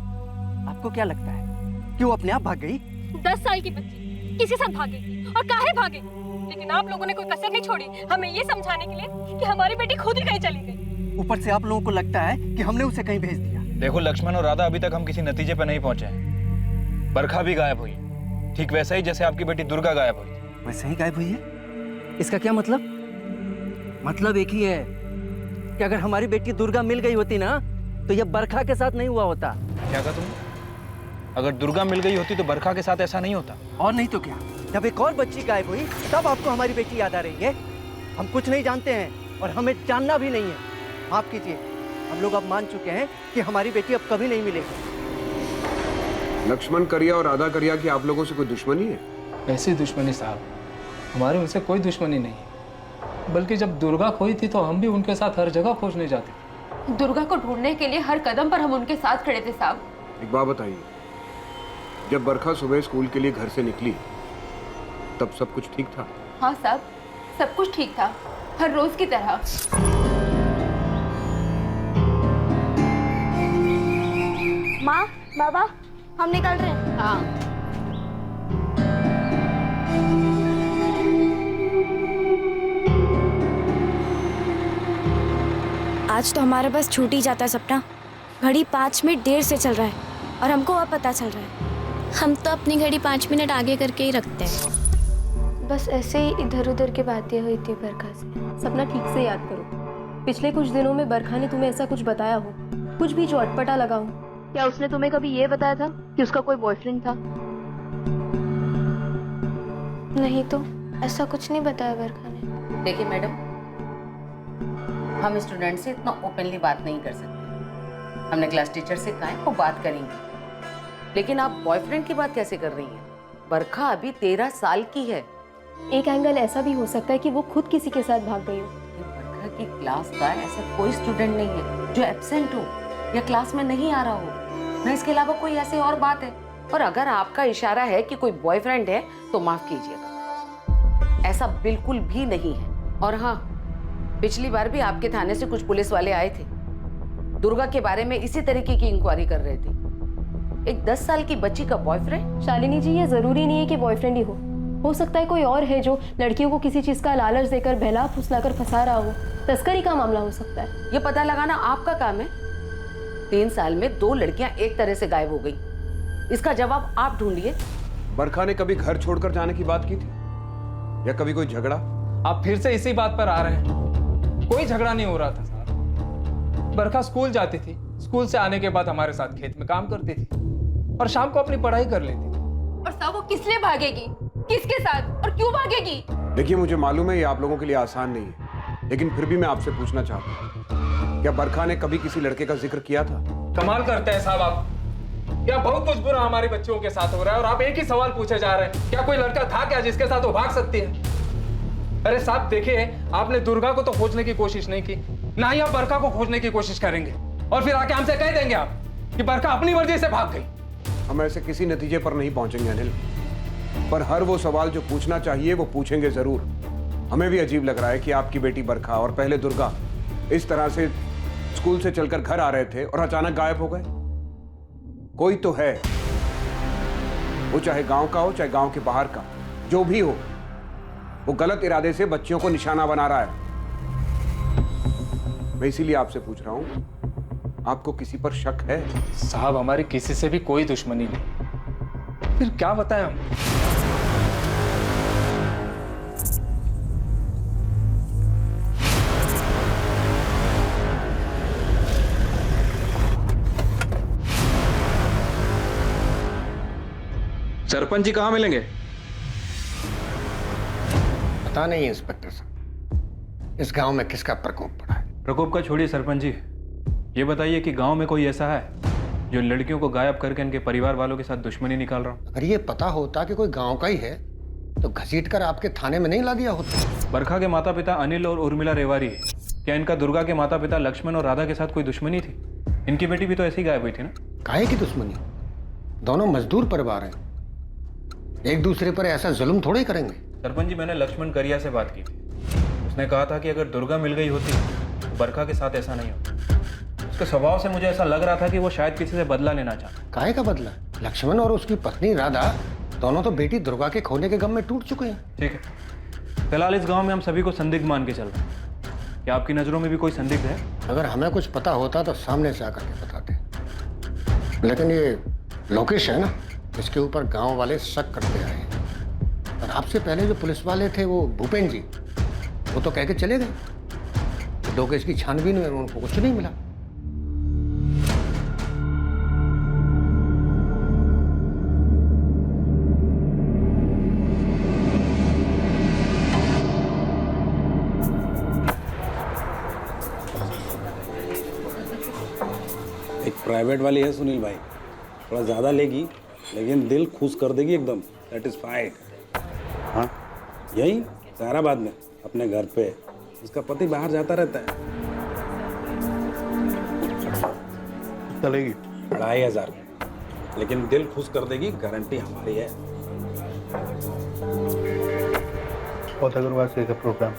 आपको क्या लगता है कि वो अपने आप भाग गई?
10 साल की बच्ची किसी साथ भागे और काहे भागे, लेकिन आप लोगों ने कोई कसर नहीं छोड़ी हमें ये समझाने के लिए कि हमारी बेटी खुद ही कहीं चली गई।
ऊपर से आप लोगों को लगता है कि हमने उसे कहीं भेज दिया।
देखो लक्ष्मण और राधा, अभी तक हम किसी नतीजे पर नहीं पहुंचे हैं। बरखा भी गायब हुई, ठीक वैसा ही जैसे आपकी बेटी दुर्गा गायब हुई।
वैसे ही गायब हुई है? इसका क्या मतलब? मतलब एक ही है कि अगर हमारी बेटी दुर्गा मिल गई होती ना, तो यह बरखा के साथ नहीं हुआ होता।
क्या कहा तुमने? अगर दुर्गा मिल गई होती तो बरखा के साथ ऐसा नहीं होता।
और नहीं तो क्या, जब एक और बच्ची गायब हुई तब आपको हमारी बेटी याद आ रही है। हम कुछ नहीं जानते हैं और हमें जानना भी नहीं है। माफ कीजिए, हम लोग अब मान चुके हैं कि हमारी बेटी अब कभी नहीं मिलेगी।
लक्ष्मण करिया और राधा करिया की आप लोगों से कोई दुश्मनी है?
ऐसी दुश्मनी साहब, हमारी उनसे कोई दुश्मनी नहीं है। बल्कि जब दुर्गा खोई थी तो हम भी उनके साथ हर जगह खोजने जाते।
दुर्गा को ढूंढने के लिए हर कदम पर हम उनके साथ खड़े थे साहब।
एक बात बताइए, जब बरखा सुबह स्कूल के लिए घर से निकली तब सब कुछ ठीक था?
हाँ साहब, सब कुछ ठीक था, हर रोज की तरह।
माँ, बाबा, हम निकल रहे हैं।
हाँ।
आज तो हमारा बस छूट ही जाता है सपना। घड़ी 5 मिनट देर से चल रहा है और हमको अब पता चल रहा है। हम तो अपनी घड़ी 5 मिनट आगे करके ही रखते हैं।
बस ऐसे ही इधर उधर की बातें हुई थी बरखा से।
सपना ठीक से याद करो, पिछले कुछ दिनों में बरखा ने तुम्हें ऐसा कुछ बताया हो, कुछ भी जो अटपटा लगा हो?
क्या उसने तुम्हें कभी ये बताया था कि उसका कोई बॉयफ्रेंड था?
नहीं तो ऐसा कुछ नहीं बताया बरखा ने।
देखिए मैडम, हम स्टूडेंट से इतना ओपनली बात नहीं कर सकते। हमने क्लास टीचर से कहा है वो बात करेंगे, लेकिन आप बॉयफ्रेंड की बात कैसे कर रही हैं? बरखा अभी 13 साल की है।
एक एंगल ऐसा भी हो सकता है कि वो खुद किसी के साथ भाग गई हो।
बरखा की क्लास का ऐसा कोई स्टूडेंट नहीं है जो एब्सेंट हो या क्लास में नहीं आ रहा हो, ना इसके अलावा कोई ऐसी और बात है। और अगर आपका इशारा है कि कोई बॉयफ्रेंड है तो माफ कीजिएगा, ऐसा बिल्कुल भी नहीं है। और हाँ, पिछली बार भी आपके थाने से कुछ पुलिस वाले आए थे, दुर्गा के बारे में इसी तरीके की इंक्वायरी कर रहे थे। एक 10 साल की बच्ची का बॉयफ्रेंड?
शालिनी जी, ये जरूरी नहीं है कि बॉयफ्रेंड ही हो सकता है कोई और है जो लड़कियों को किसी चीज का लालच देकर बहला फुसलाकर फंसा रहा हो। तस्करी का मामला हो सकता है।
ये पता लगाना आपका काम है। 3 साल में 2 लड़कियां एक तरह से गायब हो गई, इसका जवाब आप ढूंढिए।
बरखा ने कभी घर छोड़कर जाने की बात की थी या कभी कोई झगड़ा?
आप फिर से इसी बात पर आ रहे हैं। कोई झगड़ा नहीं हो रहा था साहब। बरखा स्कूल जाती थी, स्कूल से आने के बाद हमारे साथ खेत में काम करती थी और शाम को अपनी पढ़ाई कर लेती थी।
और साहब वो किस लिए भागेगी, किसके साथ और क्यों भागेगी?
देखिए, मुझे मालूम है ये आप लोगों के लिए आसान नहीं है, लेकिन फिर भी मैं आपसे पूछना चाहता हूँ, क्या बरखा ने कभी किसी लड़के का जिक्र किया था?
कमाल करते हैं साहब आप। क्या बहुत कुछ बुरा हमारे बच्चों के साथ हो रहा है और आप एक ही सवाल पूछे जा रहे हैं, क्या कोई लड़का था क्या जिसके साथ वो भाग सकती है? अरे साहब देखिए, आपने दुर्गा को तो खोजने की कोशिश नहीं की, ना ही आप बरखा को खोजने की कोशिश करेंगे, और फिर आके हमसे कह देंगे आप कि बरखा अपनी मर्जी से भाग गई।
हम ऐसे किसी नतीजे पर नहीं पहुंचेंगे अनिल, पर हर वो सवाल जो पूछना चाहिए वो पूछेंगे जरूर। हमें भी अजीब लग रहा है कि आपकी बेटी बरखा और पहले दुर्गा इस तरह से स्कूल से चलकर घर आ रहे थे और अचानक गायब हो गए। कोई तो है, वो चाहे गांव का हो चाहे गांव के बाहर का, जो भी हो, वो गलत इरादे से बच्चियों को निशाना बना रहा है। मैं इसीलिए आपसे पूछ रहा हूं, आपको किसी पर शक है?
साहब हमारी किसी से भी कोई दुश्मनी नहीं, फिर क्या बताएं हम?
सरपंच जी कहाँ मिलेंगे?
पता नहीं इंस्पेक्टर साहब, इस गांव में किसका प्रकोप पड़ा है।
प्रकोप का छोड़िए सरपंच जी, ये बताइए कि गांव में कोई ऐसा है जो लड़कियों को गायब करके इनके परिवार वालों के साथ दुश्मनी निकाल रहा हो?
अगर ये पता होता कि कोई गांव का ही है तो घसीटकर आपके थाने में नहीं ला दिया होता।
बरखा के माता पिता अनिल और उर्मिला रेवारी है, क्या इनका दुर्गा के माता पिता लक्ष्मण और राधा के साथ कोई दुश्मनी थी? इनकी बेटी भी तो ऐसी गायब हुई थी ना।
काहे की दुश्मनी? दोनों मजदूर परिवार हैं, एक दूसरे पर ऐसा जुल्म थोड़े ही करेंगे।
सरपंच जी, मैंने लक्ष्मण करिया से बात की थी, उसने कहा था कि अगर दुर्गा मिल गई होती तो बरखा के साथ ऐसा नहीं होता। उसके स्वभाव से मुझे ऐसा लग रहा था कि वो शायद किसी से बदला लेना चाहता।
काहे का बदला? लक्ष्मण और उसकी पत्नी राधा दोनों तो बेटी दुर्गा के खोने के गम में टूट चुके हैं।
ठीक है, फिलहाल इस गांव में हम सभी को संदिग्ध मान के चल रहे हैं। क्या आपकी नजरों में भी कोई संदिग्ध है?
अगर हमें कुछ पता होता तो सामने से आकर के बताते, लेकिन ये लोकेश है ना, इसके ऊपर गांव वाले शक करते आए हैं। और आपसे पहले जो पुलिस वाले थे वो भूपेन जी, वो तो कह के चले गए। लोकेश की छानबीन में उनको कुछ नहीं मिला।
एक प्राइवेट वाली है सुनील भाई, थोड़ा ज़्यादा लेगी लेकिन दिल खुश कर देगी एकदम, सेटिस्फाइड। हाँ, यही साराबाद में अपने घर पे। उसका पति बाहर जाता रहता है।
चलेगी
2500। लेकिन दिल खुश कर देगी, गारंटी हमारी है।
बहुत अग्रवाल से का प्रोग्राम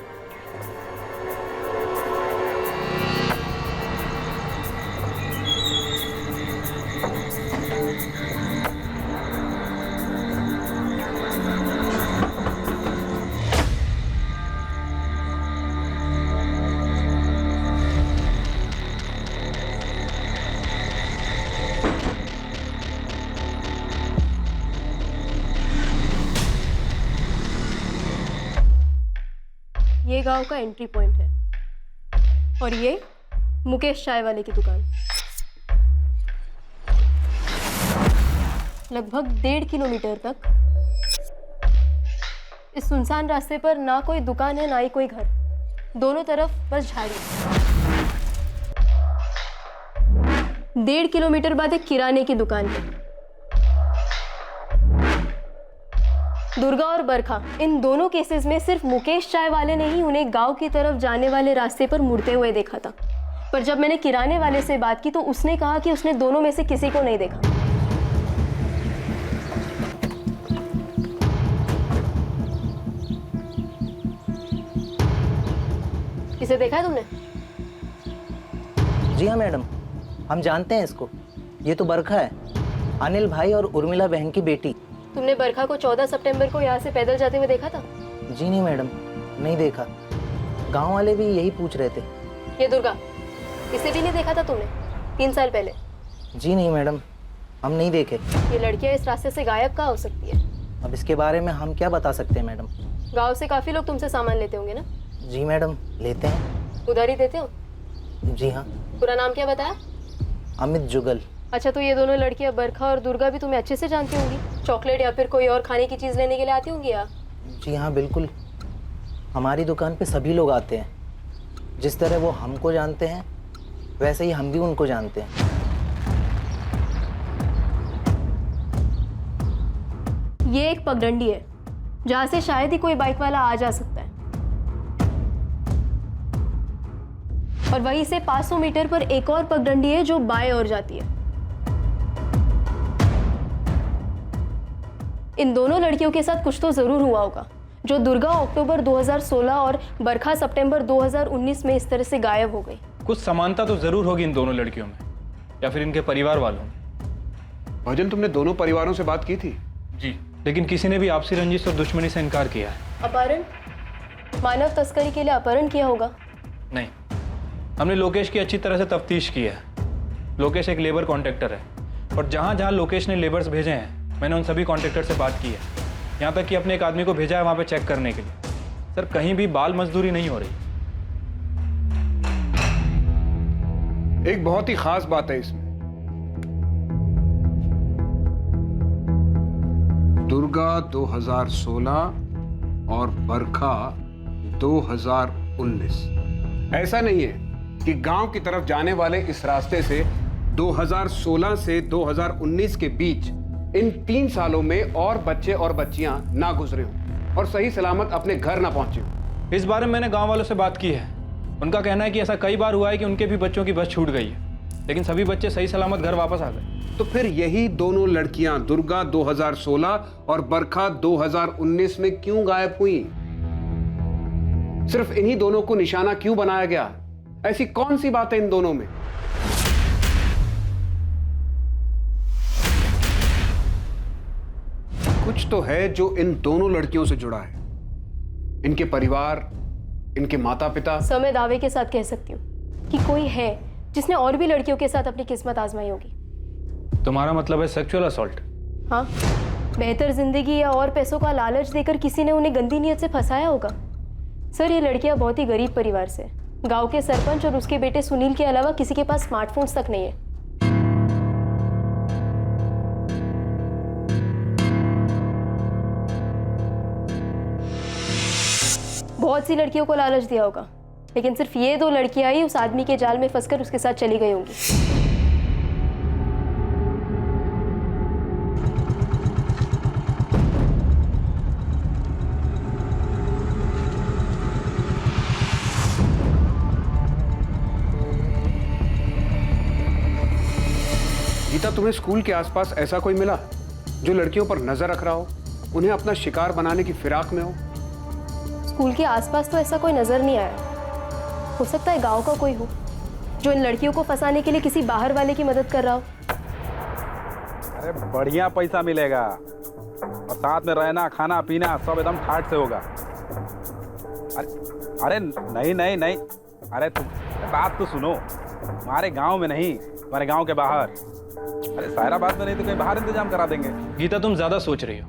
ये गांव का एंट्री पॉइंट है और ये मुकेश चाय वाले की दुकान। लगभग 1.5 किलोमीटर तक इस सुनसान रास्ते पर ना कोई दुकान है ना ही कोई घर, दोनों तरफ बस झाड़ी। 1.5 किलोमीटर बाद एक किराने की दुकान है। दुर्गा और बरखा, इन दोनों केसेस में सिर्फ मुकेश चाय वाले ने ही उन्हें गांव की तरफ जाने वाले रास्ते पर मुड़ते हुए देखा था। पर जब मैंने किराने वाले से बात की तो उसने कहा कि उसने दोनों में से किसी को नहीं देखा। इसे देखा है तुमने?
जी हाँ मैडम, हम जानते हैं इसको। ये तो बरखा है, अनिल भाई और उर्मिला बहन की बेटी।
तुमने बरखा को 14 सितंबर को यहाँ से पैदल जाते हुए देखा था?
जी नहीं मैडम, नहीं देखा। गांव वाले भी यही पूछ रहे थे।
ये दुर्गा, इसे भी नहीं देखा था तुमने 3 साल पहले?
जी नहीं मैडम, हम नहीं देखे।
ये लड़कियाँ इस रास्ते से गायब कहाँ हो सकती है?
अब इसके बारे में हम क्या बता सकते हैं मैडम।
गांव से काफी लोग तुमसे सामान लेते होंगे ना?
जी मैडम, लेते हैं।
उधारी देते हो?
जी हाँ।
पूरा नाम क्या बताया?
अमित जुगल।
अच्छा, तो ये दोनों लड़कियां बरखा और दुर्गा भी तुम्हें अच्छे से जानती होंगी? चॉकलेट या फिर कोई और खाने की चीज़ लेने के लिए आती होंगी यहाँ?
जी हाँ बिल्कुल, हमारी दुकान पे सभी लोग आते हैं। जिस तरह वो हमको जानते हैं वैसे ही हम भी उनको जानते हैं।
ये एक पगडंडी है जहाँ से शायद ही कोई बाइक वाला आ जा सकता है, और वहीं से 500 मीटर पर एक और पगडंडी है जो बाएं ओर जाती है। इन दोनों लड़कियों के साथ कुछ तो जरूर हुआ होगा जो दुर्गा अक्टूबर 2016 और बरखा सितंबर 2019 में इस तरह से गायब हो गई।
कुछ समानता तो जरूर होगी इन दोनों लड़कियों में या फिर इनके परिवार वालों में।
भजन, तुमने दोनों परिवारों से बात की थी?
जी, लेकिन किसी ने भी आपसी रंजिश और दुश्मनी से इनकार किया है।
अपहरण, मानव तस्करी के लिए अपहरण किया होगा?
नहीं, हमने लोकेश की अच्छी तरह से तफ्तीश की है। लोकेश एक लेबर कॉन्ट्रैक्टर है और जहाँ जहाँ लोकेश ने लेबर्स भेजे हैं मैंने उन सभी कॉन्ट्रैक्टर से बात की है। यहाँ तक कि अपने एक आदमी को भेजा है वहाँ पे चेक करने के लिए। सर, कहीं भी बाल मजदूरी नहीं हो रही।
एक बहुत ही खास बात है इसमें। दुर्गा 2016 और बरखा 2019। ऐसा नहीं है कि गांव की तरफ जाने वाले इस रास्ते से 2016 से 2019 के बीच इन 3 सालों में और बच्चे और बच्चियां ना गुजरे हों और सही सलामत अपने घर ना पहुंचे हों।
इस बारे में मैंने गांव वालों से बात की है। उनका कहना है कि ऐसा कई बार हुआ है कि उनके भी बच्चों की बस छूट गई है, लेकिन सभी बच्चे सही सलामत घर वापस आ गए।
तो फिर यही दोनों लड़कियां दुर्गा 2016 और बरखा 2019 में क्यों गायब हुई? सिर्फ इन्हीं दोनों को निशाना क्यों बनाया गया? ऐसी कौन सी बात है इन दोनों में? कुछ तो है जो इन दोनों लड़कियों से जुड़ा है। इनके परिवार, इनके माता पिता।
मैं दावे के साथ कह सकती हूँ कि कोई है जिसने और भी लड़कियों के साथ अपनी किस्मत आजमाई होगी।
तुम्हारा मतलब है सेक्सुअल असॉल्ट?
हाँ, बेहतर जिंदगी या और पैसों का लालच देकर किसी ने उन्हें गंदी नीयत से फंसाया होगा। सर, ये लड़कियां बहुत ही गरीब परिवार से, गांव के सरपंच और उसके बेटे सुनील के अलावा किसी के पास स्मार्टफोन्स तक नहीं है। बहुत सी लड़कियों को लालच दिया होगा, लेकिन सिर्फ ये 2 लड़कियां ही उस आदमी के जाल में फंसकर उसके साथ चली गई होंगी।
गीता, तुम्हें स्कूल के आसपास ऐसा कोई मिला जो लड़कियों पर नजर रख रहा हो, उन्हें अपना शिकार बनाने की फिराक में हो?
स्कूल के आसपास तो ऐसा कोई नजर नहीं आया। हो सकता है गांव का कोई हो जो इन लड़कियों को फंसाने के लिए किसी बाहर वाले की मदद कर रहा हो।
अरे बढ़िया पैसा मिलेगा और साथ में रहना खाना पीना सब एकदम ठाट से होगा। अरे नहीं नहीं नहीं, अरे तुम बात तो सुनो, हमारे गांव में नहीं, हमारे गांव के बाहर। अरे सायराबाद में नहीं तो कहीं बाहर इंतजाम करा देंगे।
गीता, तुम ज्यादा सोच रही हो।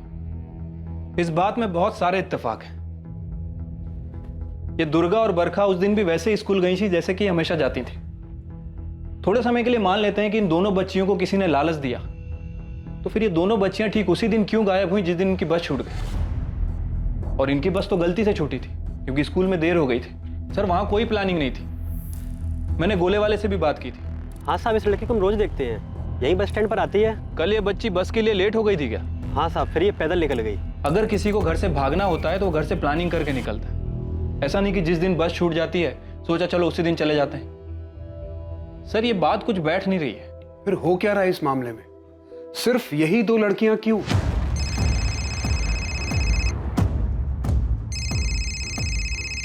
इस बात में बहुत सारे इत्तेफाक हैं। ये दुर्गा और बरखा उस दिन भी वैसे ही स्कूल गई थी जैसे कि हमेशा जाती थी। थोड़े समय के लिए मान लेते हैं कि इन दोनों बच्चियों को किसी ने लालच दिया, तो फिर ये दोनों बच्चियां ठीक उसी दिन क्यों गायब हुई जिस दिन इनकी बस छूट गई? और इनकी बस तो गलती से छूटी थी क्योंकि स्कूल में देर हो गई थी। सर, वहां कोई प्लानिंग नहीं थी। मैंने गोले वाले से भी बात की थी।
हाँ साहब, इस लड़की को हम रोज देखते हैं, यही बस स्टैंड पर आती है।
कल ये बच्ची बस के लिए लेट हो गई थी क्या?
हाँ साहब, फिर ये पैदल निकल गई।
अगर किसी को घर से भागना होता है तो वो घर से प्लानिंग करके निकलता है। ऐसा नहीं कि जिस दिन बस छूट जाती है सोचा चलो उसी दिन चले जाते हैं। सर, ये बात कुछ बैठ नहीं रही है।
फिर हो क्या रहा है इस मामले में? सिर्फ यही 2 लड़कियां क्यों?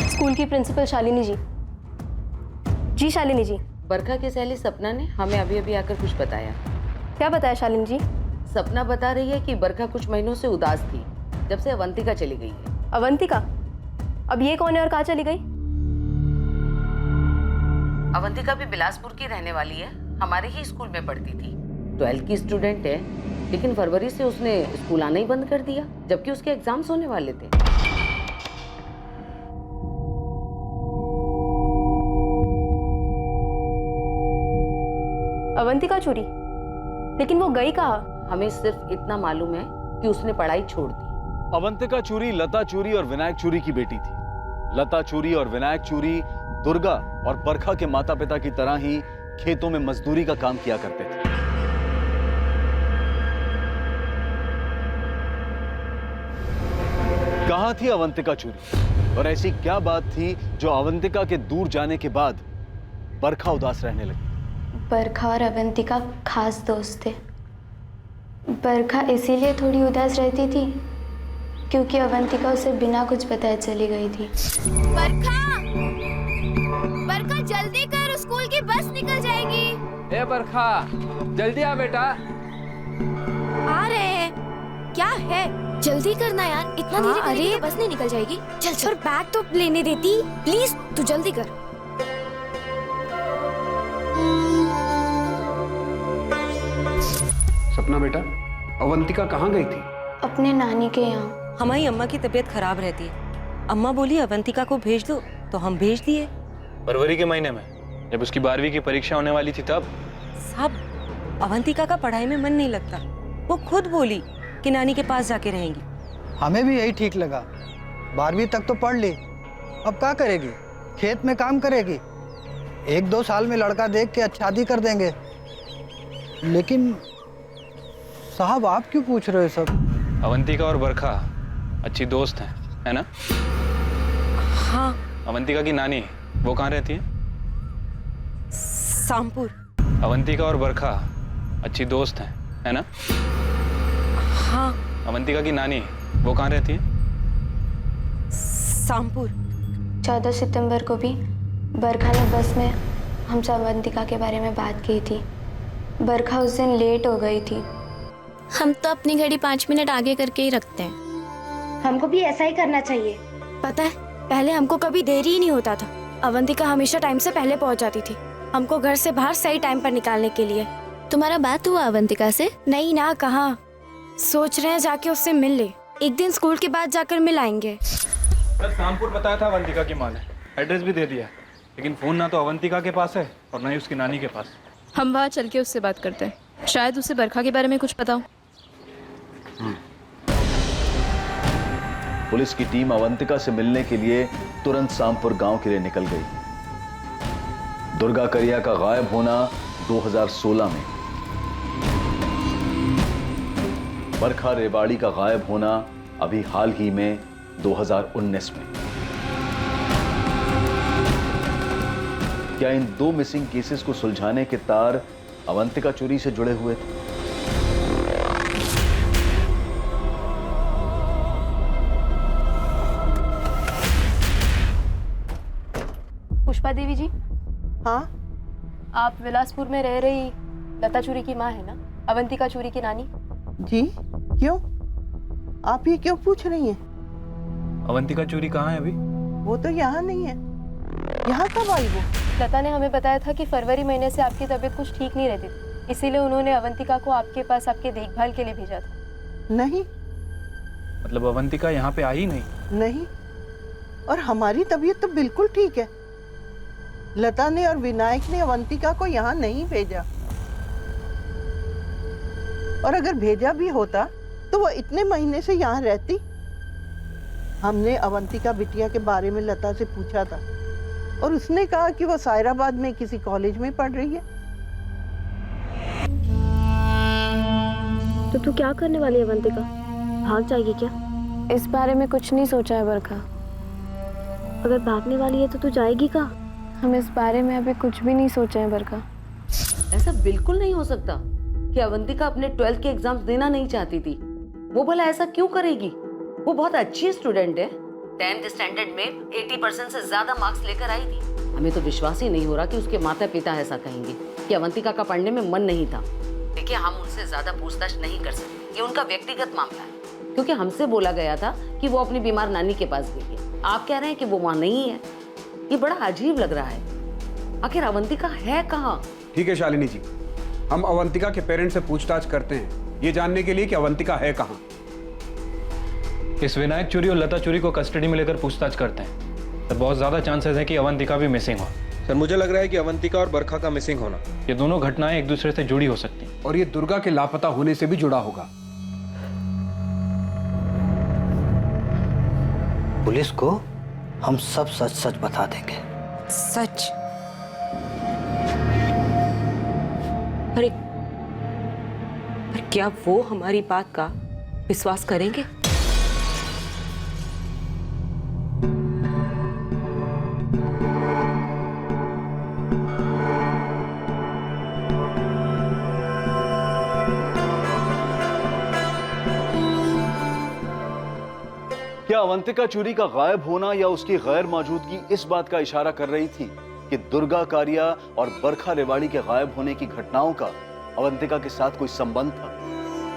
स्कूल की प्रिंसिपल शालिनी जी। जी शालिनी जी।
बरखा की सहेली सपना ने हमें अभी अभी आकर कुछ बताया।
क्या बताया शालिनी जी?
सपना बता रही है कि बरखा कुछ महीनों से उदास थी जब से अवंतिका चली गई है।
अवंतिका? अब ये कौन है और कहाँ चली गई?
अवंतिका भी बिलासपुर की रहने वाली है, हमारे ही स्कूल में पढ़ती थी। 12th की स्टूडेंट है, लेकिन फरवरी से उसने स्कूल आना ही बंद कर दिया जबकि उसके एग्जाम्स होने वाले थे।
अवंतिका चोरी? लेकिन वो गई कहाँ?
हमें सिर्फ इतना मालूम है कि उसने पढ़ाई छोड़ दी।
अवंतिका चूरी लता चूरी और विनायक चूरी की बेटी थी। लता चूरी और विनायक चूरी दुर्गा और बरखा के माता पिता की तरह ही खेतों में मजदूरी का काम किया करते थे। कहां थी अवंतिका चूरी और ऐसी क्या बात थी जो अवंतिका के दूर जाने के बाद बरखा उदास रहने लगी?
बरखा और अवंतिका खास दोस्त थे। बरखा इसीलिए थोड़ी उदास रहती थी क्योंकि अवंतिका उसे बिना कुछ बताए चली गई थी।
बरखा, बरखा जल्दी कर, स्कूल की बस निकल जाएगी।
ए बरखा, जल्दी आ बेटा।
आ रहे हैं। क्या है? जल्दी करना यार, इतना धीरे करेगी तो बस नहीं निकल जाएगी। चल चल। और बैग तो लेने देती, प्लीज तू जल्दी कर।
सपना बेटा, अवंतिका कहाँ गई थी?
अपने नानी के यहाँ।
हमारी अम्मा की तबीयत खराब रहती है। अम्मा बोली अवंतिका को भेज दो, तो हम भेज दिए।
फरवरी के महीने में जब उसकी 12वीं की परीक्षा होने वाली थी तब?
साहब, अवंतिका का पढ़ाई में मन नहीं लगता। वो खुद बोली कि नानी के पास जाके रहेंगी।
हमें भी यही ठीक लगा। 12वीं तक तो पढ़ ली, अब क्या करेगी? खेत में काम करेगी। 1-2 साल में लड़का देख के शादी कर देंगे। लेकिन साहब, आप क्यों पूछ रहे हो सब?
अवंतिका और बरखा अच्छी दोस्त हैं, है ना?
हाँ।
अवंतिका की नानी वो कहाँ रहती है?
सामपुर।
अवंतिका और बरखा अच्छी दोस्त हैं, है ना?
हाँ।
अवंतिका की नानी वो कहाँ रहती है?
सामपुर।
14 सितंबर को भी बरखा ने बस में हमसे अवंतिका के बारे में बात की थी। बरखा उस दिन लेट हो गई थी।
हम तो अपनी घड़ी 5 मिनट आगे करके ही रखते हैं।
हमको भी ऐसा ही करना चाहिए।
पता है, पहले हमको कभी देरी ही नहीं होता था। अवंतिका हमेशा टाइम से पहले पहुंच जाती थी, हमको घर से बाहर सही टाइम पर निकालने के लिए। तुम्हारा बात हुआ अवंतिका से? नहीं ना, कहाँ। सोच रहे हैं जाके उससे मिल ले। एक दिन स्कूल के बाद जाकर मिल आएंगे।
सर, शामपुर बताया था अवंतिका की माँ ने, एड्रेस भी दे दिया, लेकिन फोन ना तो अवंतिका के पास है और ना ही उसकी नानी के पास।
हम वहाँ चल के उससे बात करते हैं, शायद उसे बरखा के बारे में कुछ पता हो।
पुलिस की टीम अवंतिका से मिलने के लिए तुरंत सामपुर गांव के लिए निकल गई। दुर्गा करिया का गायब होना 2016 में, बरखा रेवाड़ी का गायब होना अभी हाल ही में 2019 में। क्या इन 2 मिसिंग केसेस को सुलझाने के तार अवंतिका चोरी से जुड़े हुए थे।
पुष्पा देवी जी।
हाँ,
आप विलासपुर में रह रही लता चूरी की माँ है ना, अवंतिका चूरी की नानी?
जी, क्यों? आप ये क्यों पूछ रही हैं?
अवंतिका चूरी कहाँ है अभी?
वो तो यहाँ नहीं है। यहाँ कब आई वो?
लता ने हमें बताया था कि फरवरी महीने से आपकी तबीयत कुछ ठीक नहीं रहती थी, इसीलिए उन्होंने अवंतिका को आपके पास आपके देखभाल के लिए भेजा था।
नहीं।
मतलब अवंतिका यहाँ पे आई नहीं?
नहीं, और हमारी तबीयत तो बिल्कुल ठीक है। लता ने और विनायक ने अवंतिका को यहाँ नहीं भेजा, और अगर भेजा भी होता तो वो इतने महीने से यहाँ रहती। हमने अवंतिका बिटिया के बारे में लता से पूछा था और उसने कहा कि वो सायराबाद में किसी कॉलेज में पढ़ रही है।
तो तू क्या करने वाली है अवंतिका? भाग जाएगी क्या? इस बारे में कुछ नहीं सोचा है बरखा। अगर भागने वाली है तो तू जाएगी कहाँ? हम इस बारे में अभी कुछ भी नहीं सोचे हैं बरखा।
ऐसा बिल्कुल नहीं हो सकता कि अवंतिका अपने 12th के एग्जाम्स देना नहीं चाहती थी। वो भला ऐसा क्यों करेगी? वो बहुत अच्छी स्टूडेंट है। 10th स्टैंडर्ड में 80% से ज्यादा मार्क्स लेकर आई थी। हमें तो विश्वास ही नहीं हो रहा कि उसके माता पिता ऐसा कहेंगे कि अवंतिका का पढ़ने में मन नहीं था। देखिए, हम उनसे ज्यादा पूछताछ नहीं कर सकते, ये उनका व्यक्तिगत मामला है। क्योंकि हमसे बोला गया था कि वो अपनी बीमार नानी के पास गई है। आप कह रहे हैं कि वो वहाँ नहीं है। ये बड़ा अजीब लग रहा है। आखिर अवंतिका है कहाँ?
ठीक है शालिनी जी, हम अवंतिका के पेरेंट्स से पूछताछ करते हैं, ये जानने के लिए कि अवंतिका है कहाँ।
इस विनायक चूरी और लता चूरी को कस्टडी में लेकर पूछताछ करते हैं। तो बहुत ज्यादा चांसेस है कि अवंतिका भी मिसिंग हो।
सर, मुझे लग रहा है कि अवंतिका और बरखा का मिसिंग होना,
ये दोनों घटनाएं एक दूसरे से जुड़ी हो सकती हैं।
और ये दुर्गा के लापता होने से भी जुड़ा होगा।
पुलिस को हम सब सच सच बता देंगे।
सच? पर क्या वो हमारी बात का विश्वास करेंगे?
क्या अवंतिका चूरी का गायब होना या उसकी गैर मौजूदगी इस बात का इशारा कर रही थी कि दुर्गा कारिया और बरखा रेवाड़ी के गायब होने की घटनाओं का अवंतिका के साथ कोई संबंध था?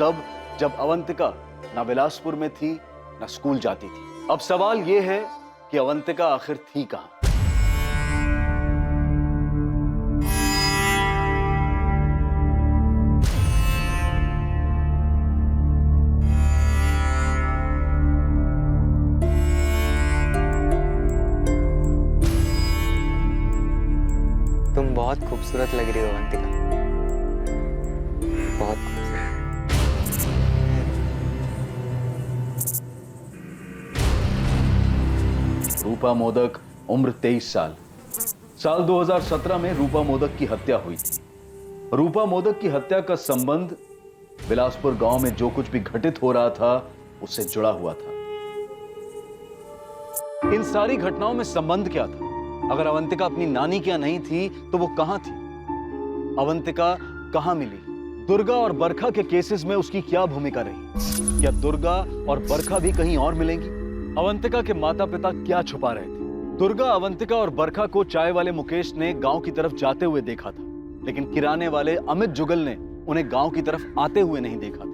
तब जब अवंतिका न बिलासपुर में थी न स्कूल जाती थी। अब सवाल यह है कि अवंतिका आखिर थी कहां?
तुम बहुत खूबसूरत लग रही हो अवंतिका, बहुत खूबसूरत।
रूपा मोदक, उम्र 23 साल। साल 2017 में रूपा मोदक की हत्या हुई थी। रूपा मोदक की हत्या का संबंध बिलासपुर गांव में जो कुछ भी घटित हो रहा था उससे जुड़ा हुआ था। इन सारी घटनाओं में संबंध क्या था? अगर अवंतिका अपनी नानी के यहाँ नहीं थी तो वो कहां थी? अवंतिका कहां मिली? दुर्गा और बरखा के केसेस में उसकी क्या भूमिका रही? क्या दुर्गा और बरखा भी कहीं और मिलेंगी? अवंतिका के माता पिता क्या छुपा रहे थे? दुर्गा, अवंतिका और बरखा को चाय वाले मुकेश ने गांव की तरफ जाते हुए देखा था, लेकिन किराने वाले अमित जुगल ने उन्हें गांव की तरफ आते हुए नहीं देखा था।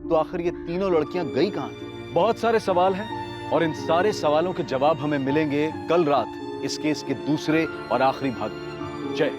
तो आखिर ये तीनों लड़कियां गई कहां थी? बहुत सारे सवाल हैं और इन सारे सवालों के जवाब हमें मिलेंगे कल रात इस केस के दूसरे और आखिरी भाग में। जय